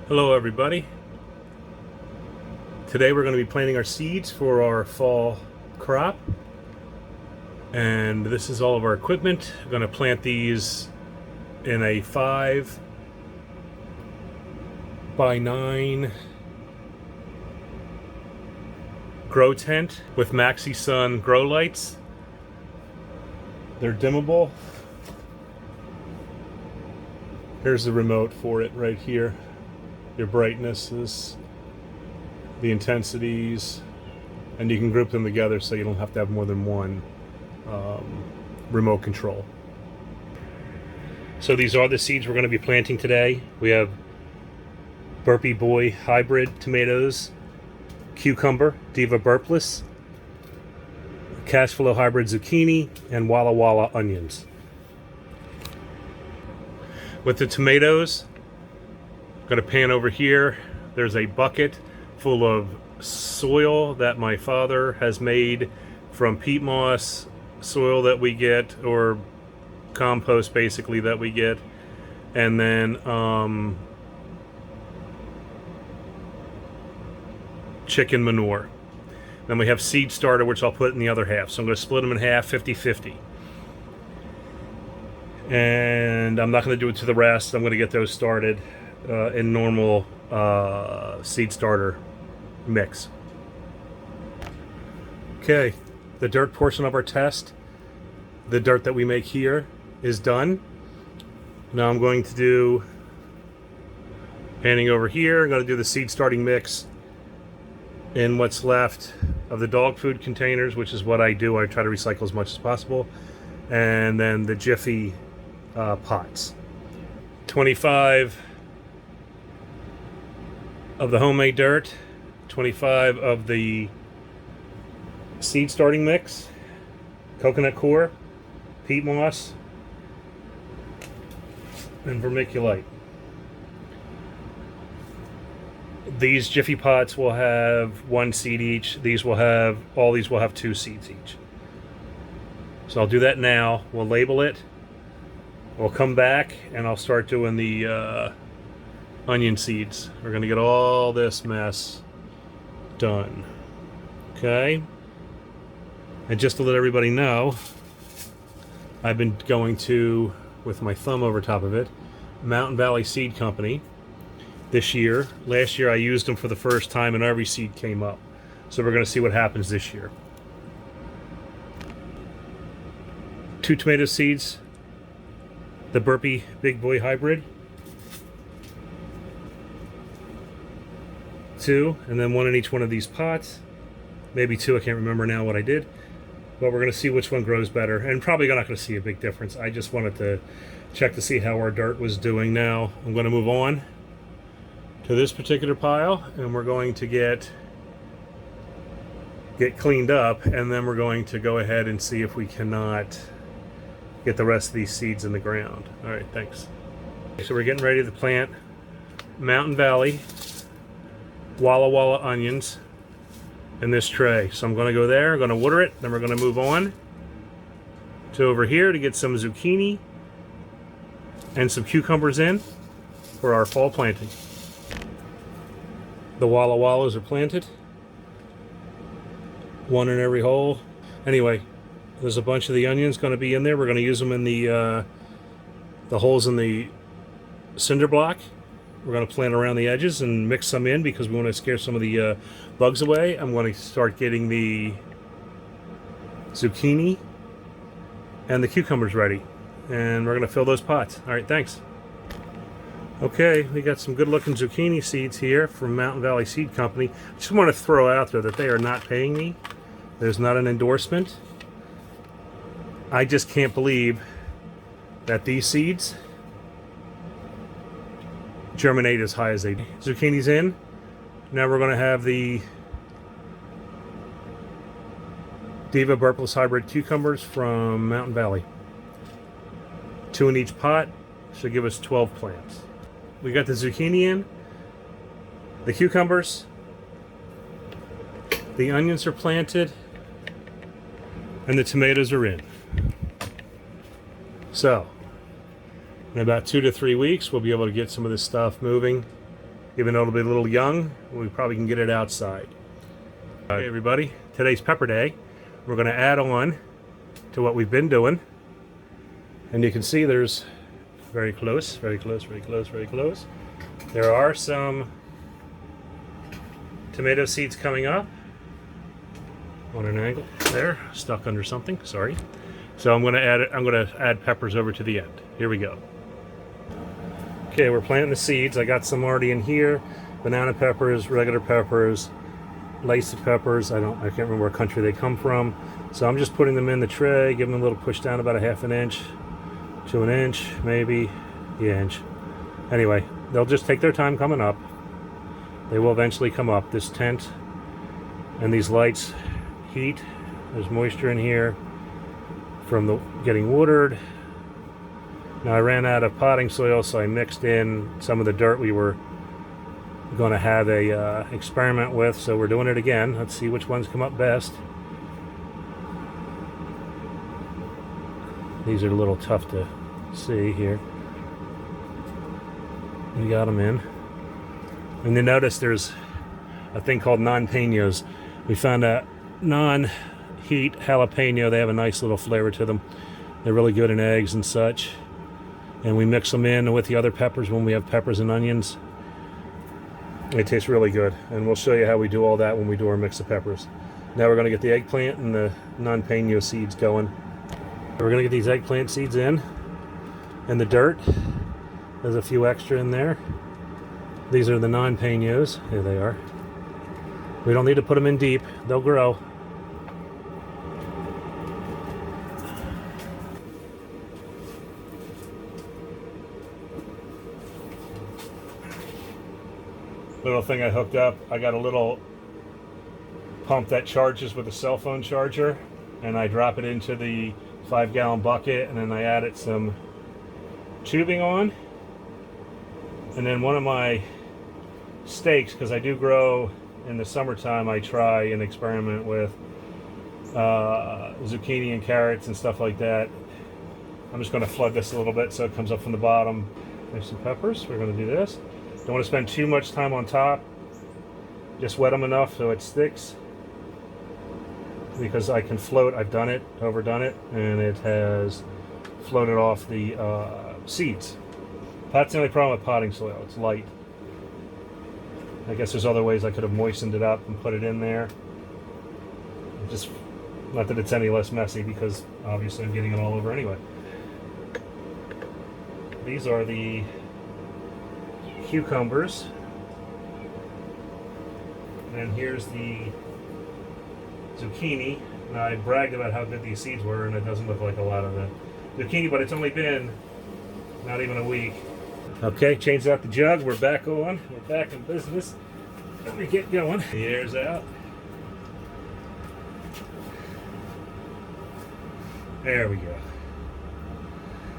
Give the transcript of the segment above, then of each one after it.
Hello everybody. Today we're going to be planting our seeds for our fall crop. And this is all of our equipment. We're going to plant these in a 5x9 grow tent with Maxi Sun grow lights. They're dimmable. Here's the remote for it right here. Your brightnesses, the intensities, and you can group them together so you don't have to have more than one remote control. So these are the seeds we're going to be planting today. We have Burpee Boy hybrid tomatoes, cucumber, Diva burpless, Cashflow hybrid zucchini, and Walla Walla onions. With the tomatoes, I'm going to pan over here. There's a bucket full of soil that my father has made from peat moss soil that we get, or compost basically that we get, and then chicken manure. Then we have seed starter, which I'll put in the other half. So I'm going to split them in half, 50-50. And I'm not going to do it to the rest. I'm going to get those started in normal seed starter mix. Okay, the dirt portion of our test, the dirt that we make here, is done. Now I'm going to do, panning over here, I'm going to do the seed starting mix in what's left of the dog food containers, which is what I do. I try to recycle as much as possible. And then the Jiffy pots. 25 of the homemade dirt, 25 of the seed starting mix, coconut coir, peat moss, and vermiculite. These Jiffy pots will have one seed each. All these will have 2 seeds each. So I'll do that now. We'll label it. We'll come back and I'll start doing the onion seeds. We're going to get all this mess done. Okay? And just to let everybody know, I've been going to, with my thumb over top of it, Mountain Valley Seed Company this year. Last year I used them for the first time and every seed came up. So we're going to see what happens this year. 2 tomato seeds, the Burpee Big Boy hybrid, 2, and then 1 in each one of these pots. Maybe 2, I can't remember now what I did. But we're going to see which one grows better. And probably not going to see a big difference. I just wanted to check to see how our dirt was doing. Now I'm going to move on to this particular pile, and we're going to get cleaned up, and then we're going to go ahead and see if we cannot get the rest of these seeds in the ground. All right, thanks. So we're getting ready to plant Mountain Valley Walla Walla onions in this tray. So I'm going to go there, I'm going to water it, then we're going to move on to over here to get some zucchini and some cucumbers in for our fall planting. The Walla Wallas are planted, 1 in every hole. Anyway, there's a bunch of the onions going to be in there. We're going to use them in the holes in the cinder block. We're going to plant around the edges and mix some in because we want to scare some of the bugs away. I'm going to start getting the zucchini and the cucumbers ready. And we're going to fill those pots. All right, thanks. Okay, we got some good looking zucchini seeds here from Mountain Valley Seed Company. I just want to throw out there that they are not paying me. There's not an endorsement. I just can't believe that these seeds germinate as high as they do. Zucchini's in. Now we're going to have the Diva burpless hybrid cucumbers from Mountain Valley. 2 in each pot should give us 12 plants. We got the zucchini in, the cucumbers, the onions are planted, and the tomatoes are in. So, in about 2 to 3 weeks, we'll be able to get some of this stuff moving Even though it'll be a little young, we probably can get it outside. Hey everybody, today's pepper day. We're going to add on to what we've been doing. And you can see there's very close, very close, very close, very close. There are some tomato seeds coming up on an angle there, stuck under something, sorry. So I'm going to add peppers over to the end. Here we go. Okay, we're planting the seeds. I got some already in here. Banana peppers, regular peppers, laced peppers. I can't remember what country they come from. So I'm just putting them in the tray, giving them a little push down about a ½ inch to an inch, maybe the inch. Anyway, they'll just take their time coming up. They will eventually come up. This tent and these lights heat. There's moisture in here from the getting watered. Now I ran out of potting soil, so I mixed in some of the dirt we were going to have a experiment with. So we're doing it again. Let's see which ones come up best. These are a little tough to see here. We got them in. And you notice there's a thing called Nonpenos. We found a non-heat jalapeno. They have a nice little flavor to them. They're really good in eggs and such. And we mix them in with the other peppers when we have peppers and onions. It tastes really good. And we'll show you how we do all that when we do our mix of peppers. Now we're going to get the eggplant and the Nonpeno seeds going. We're going to get these eggplant seeds in. And the dirt. There's a few extra in there. These are the Nonpenos. Here they are. We don't need to put them in deep. They'll grow. Little thing I hooked up. I got a little pump that charges with a cell phone charger, and I drop it into the 5-gallon bucket, and then I added some tubing on. And then one of my stakes, because I do grow in the summertime, I try and experiment with zucchini and carrots and stuff like that. I'm just going to flood this a little bit so it comes up from the bottom. There's some peppers. We're going to do this. Don't want to spend too much time on top. Just wet them enough so it sticks. Because I can float. I've done it, overdone it, and it has floated off the seeds. That's the only problem with potting soil. It's light. I guess there's other ways I could have moistened it up and put it in there. Just not that it's any less messy, because obviously I'm getting it all over anyway. These are the cucumbers. And here's the zucchini. Now I bragged about how good these seeds were, and it doesn't look like a lot of the zucchini, but it's only been not even a week. Okay, changed out the jug. We're back on. We're back in business. Let me get going. The air's out. There we go.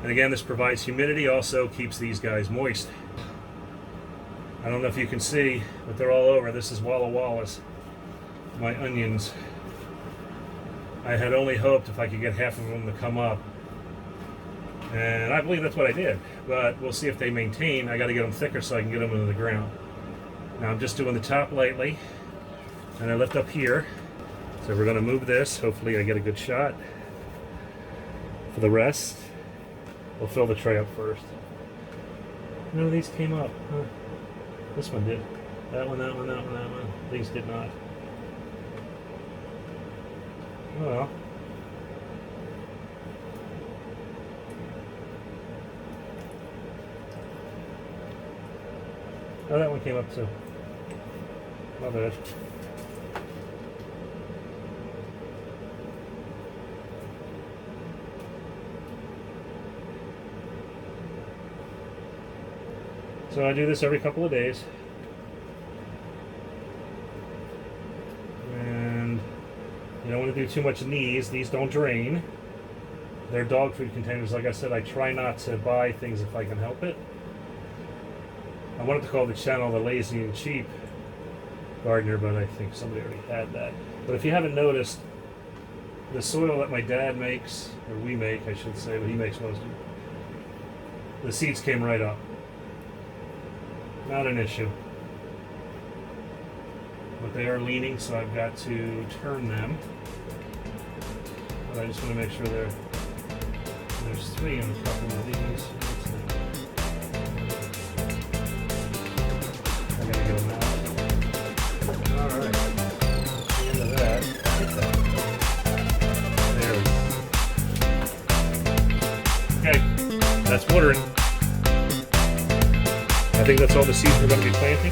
And again, this provides humidity, also keeps these guys moist. I don't know if you can see, but they're all over. This is Walla Wallas, my onions. I had only hoped if I could get half of them to come up. And I believe that's what I did. But we'll see if they maintain. I got to get them thicker so I can get them into the ground. Now I'm just doing the top lightly. And I lift up here. So we're going to move this. Hopefully I get a good shot. For the rest, we'll fill the tray up first. None of these came up. Huh? This one did. That one, that one, that one, that one. These did not. Oh well. Oh, that one came up too. Not bad. So I do this every couple of days. And you don't want to do too much in these. These don't drain. They're dog food containers. Like I said, I try not to buy things if I can help it. I wanted to call the channel The Lazy and Cheap Gardener, but I think somebody already had that. But if you haven't noticed, the soil that my dad makes, or we make, I should say, but he makes most of it, the seeds came right up. Not an issue. but they are leaning, so I've got to turn them. But I just want to make sure there's 3 in a couple of these. I gotta get them out. Alright. The end of that. There we go. Okay. That's watering. I think that's all the seeds we're going to be planting.